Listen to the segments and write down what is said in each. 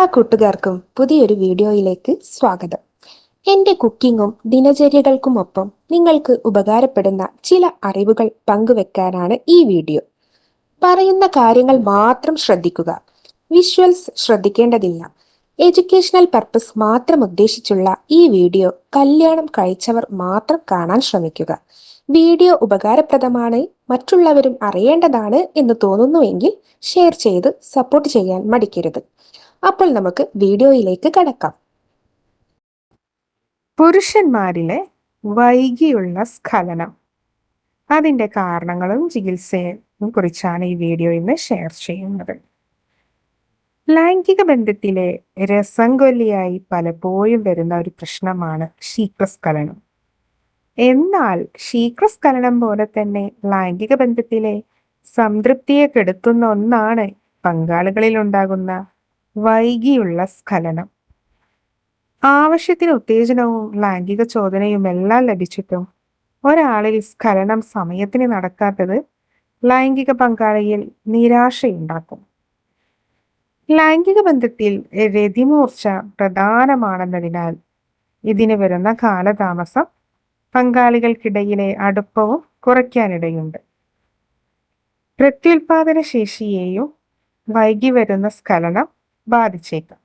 എല്ലാ കൂട്ടുകാർക്കും പുതിയൊരു വീഡിയോയിലേക്ക് സ്വാഗതം. എൻ്റെ കുക്കിങ്ങും ദിനചര്യകൾക്കുമൊപ്പം നിങ്ങൾക്ക് ഉപകാരപ്പെടുന്ന ചില അറിവുകൾ പങ്കുവെക്കാനാണ് ഈ വീഡിയോ. പറയുന്ന കാര്യങ്ങൾ മാത്രം ശ്രദ്ധിക്കുക. വിഷ്വൽസ് ശ്രദ്ധിക്കേണ്ടതില്ല. എഡ്യൂക്കേഷണൽ പർപ്പസ് മാത്രം ഉദ്ദേശിച്ചുള്ള ഈ വീഡിയോ കല്യാണം കഴിച്ചവർ മാത്രം കാണാൻ ശ്രമിക്കുക. വീഡിയോ ഉപകാരപ്രദമാണ്, മറ്റുള്ളവരും അറിയേണ്ടതാണ് എന്ന് തോന്നുന്നുവെങ്കിൽ ഷെയർ ചെയ്ത് സപ്പോർട്ട് ചെയ്യാൻ മടിക്കരുത്. അപ്പോൾ നമുക്ക് വീഡിയോയിലേക്ക് കടക്കാം. പുരുഷന്മാരിലെ വൈകിയുള്ള സ്ഖലനം, അതിൻ്റെ കാരണങ്ങളും ചികിത്സയും കുറിച്ചാണ് ഈ വീഡിയോ ഇന്ന് ഷെയർ ചെയ്യുന്നത്. ലൈംഗിക ബന്ധത്തിലെ രസംകൊല്ലിയായി പലപ്പോഴും വരുന്ന ഒരു പ്രശ്നമാണ് ശീഘ്രസ്ഖലനം. എന്നാൽ ശീഘ്രസ്ഖലനം പോലെ തന്നെ ലൈംഗിക ബന്ധത്തിലെ സംതൃപ്തിയെ കെടുത്തുന്ന ഒന്നാണ് പങ്കാളികളിൽ ഉണ്ടാകുന്ന വൈകിയുള്ള സ്ഖലനം. ആവശ്യത്തിന് ഉത്തേജനവും ലൈംഗിക ചോദനയും എല്ലാം ലഭിച്ചിട്ടും ഒരാളിൽ സ്ഖലനം സമയത്തിന് നടക്കാത്തത് ലൈംഗിക പങ്കാളിയിൽ നിരാശയുണ്ടാക്കും. ലൈംഗിക ബന്ധത്തിൽ രതിമൂർച്ച പ്രധാനമാണെന്നതിനാൽ ഇതിന് വരുന്ന കാലതാമസം പങ്കാളികൾക്കിടയിലെ അടുപ്പവും കുറയ്ക്കാനിടയുണ്ട്. പ്രത്യുൽപാദന ശേഷിയെയും വൈകി വരുന്ന സ്ഖലനം ബാധിച്ചേക്കാം.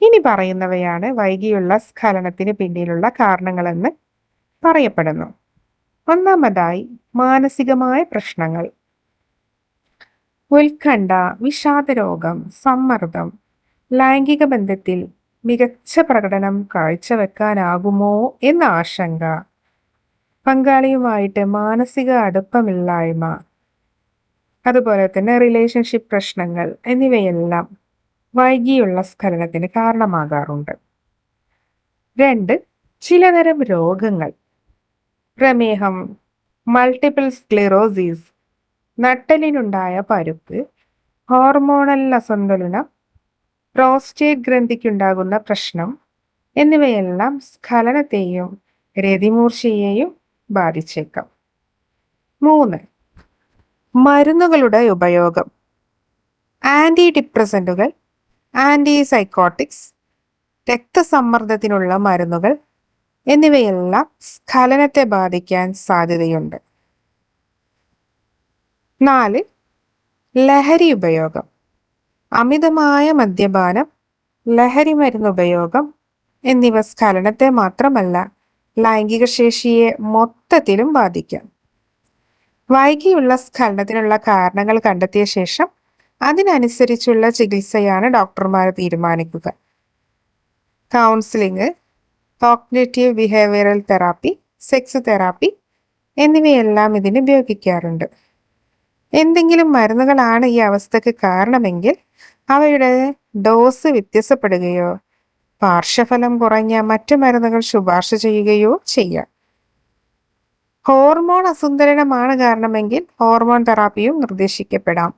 ഇനി പറയുന്നവയാണ് വൈകിയുള്ള സ്ഖലനത്തിന് പിന്നിലുള്ള കാരണങ്ങളെന്ന് പറയപ്പെടുന്നു. ഒന്നാമതായി, മാനസികമായ പ്രശ്നങ്ങൾ. ഉത്കണ്ഠ, വിഷാദരോഗം, സമ്മർദ്ദം, ലൈംഗിക ബന്ധത്തിൽ മികച്ച പ്രകടനം കാഴ്ചവെക്കാനാകുമോ എന്ന ആശങ്ക, പങ്കാളിയുമായിട്ട് മാനസിക അടുപ്പമില്ലായ്മ, അതുപോലെ തന്നെ റിലേഷൻഷിപ്പ് പ്രശ്നങ്ങൾ എന്നിവയെല്ലാം വൈകിയുള്ള സ്ഖലനത്തിന് കാരണമാകാറുണ്ട്. 2. ചിലതരം രോഗങ്ങൾ. പ്രമേഹം, മൾട്ടിപ്പിൾ സ്ക്ലിറോസിസ്, നട്ടെല്ലിനുണ്ടായ പരുക്ക്, ഹോർമോണൽ അസന്തുലനം, പ്രോസ്റ്റേറ്റ് ഗ്രന്ഥിക്കുണ്ടാകുന്ന പ്രശ്നം എന്നിവയെല്ലാം സ്ഖലനത്തെയും രതിമൂർച്ചയെയും ബാധിച്ചേക്കാം. 3. മരുന്നുകളുടെ ഉപയോഗം. ആൻറ്റി ഡിപ്രസൻറ്റുകൾ, ആൻറ്റിസൈക്കോട്ടിക്സ്, രക്തസമ്മർദ്ദത്തിനുള്ള മരുന്നുകൾ എന്നിവയെല്ലാം സ്ഖലനത്തെ ബാധിക്കാൻ സാധ്യതയുണ്ട്. 4. ലഹരി ഉപയോഗം. അമിതമായ മദ്യപാനം, ലഹരി മരുന്നുപയോഗം എന്നിവ സ്ഖലനത്തെ മാത്രമല്ല ലൈംഗിക ശേഷിയെ മൊത്തത്തിലും ബാധിക്കാം. വൈകിയുള്ള സ്ഖലനത്തിനുള്ള കാരണങ്ങൾ കണ്ടെത്തിയ ശേഷം അതിനനുസരിച്ചുള്ള ചികിത്സയാണ് ഡോക്ടർമാർ തീരുമാനിക്കുക. Counselling, cognitive behavioural therapy, sex therapy എന്നിവയെല്ലാം ഇതിന് ഉപയോഗിക്കാറുണ്ട്. എന്തെങ്കിലും മരുന്നുകളാണ് ഈ അവസ്ഥയ്ക്ക് കാരണമെങ്കിൽ അവയുടെ ഡോസ് വ്യത്യാസപ്പെടുകയോ പാർശ്വഫലം കുറഞ്ഞ മറ്റു മരുന്നുകൾ ശുപാർശ ചെയ്യുകയോ ചെയ്യാം. ഹോർമോൺ അസന്തുലനമാണ് കാരണമെങ്കിൽ ഹോർമോൺ തെറാപ്പിയും നിർദ്ദേശിക്കപ്പെടാം.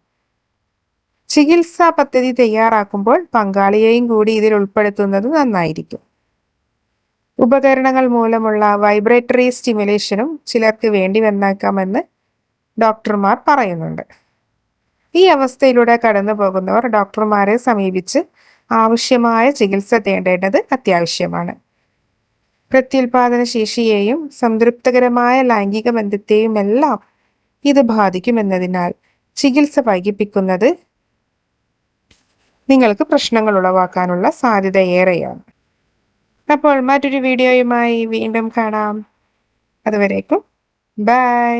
ചികിത്സാ പദ്ധതി തയ്യാറാക്കുമ്പോൾ പങ്കാളിയെയും കൂടി ഇതിൽ ഉൾപ്പെടുത്തുന്നത് നന്നായിരിക്കും. ഉപകരണങ്ങൾ മൂലമുള്ള വൈബ്രേറ്ററി സ്റ്റിമുലേഷനും ചിലർക്ക് വേണ്ടി വന്നേക്കാമെന്ന് ഡോക്ടർമാർ പറയുന്നുണ്ട്. ഈ അവസ്ഥയിലൂടെ കടന്നു പോകുന്നവർ ഡോക്ടർമാരെ സമീപിച്ച് ആവശ്യമായ ചികിത്സ തേടേണ്ടത് അത്യാവശ്യമാണ്. പ്രത്യുൽപാദന ശേഷിയെയും സംതൃപ്തകരമായ ലൈംഗിക ബന്ധത്തെയും എല്ലാം ഇത് ബാധിക്കുമെന്നതിനാൽ ചികിത്സ വൈകിപ്പിക്കുന്നത് നിങ്ങൾക്ക് പ്രശ്നങ്ങൾ ഉളവാക്കാനുള്ള സാധ്യത ഏറെയാണ്. അപ്പോൾ മറ്റൊരു വീഡിയോയുമായി വീണ്ടും കാണാം. അതുവരേക്കും ബൈ.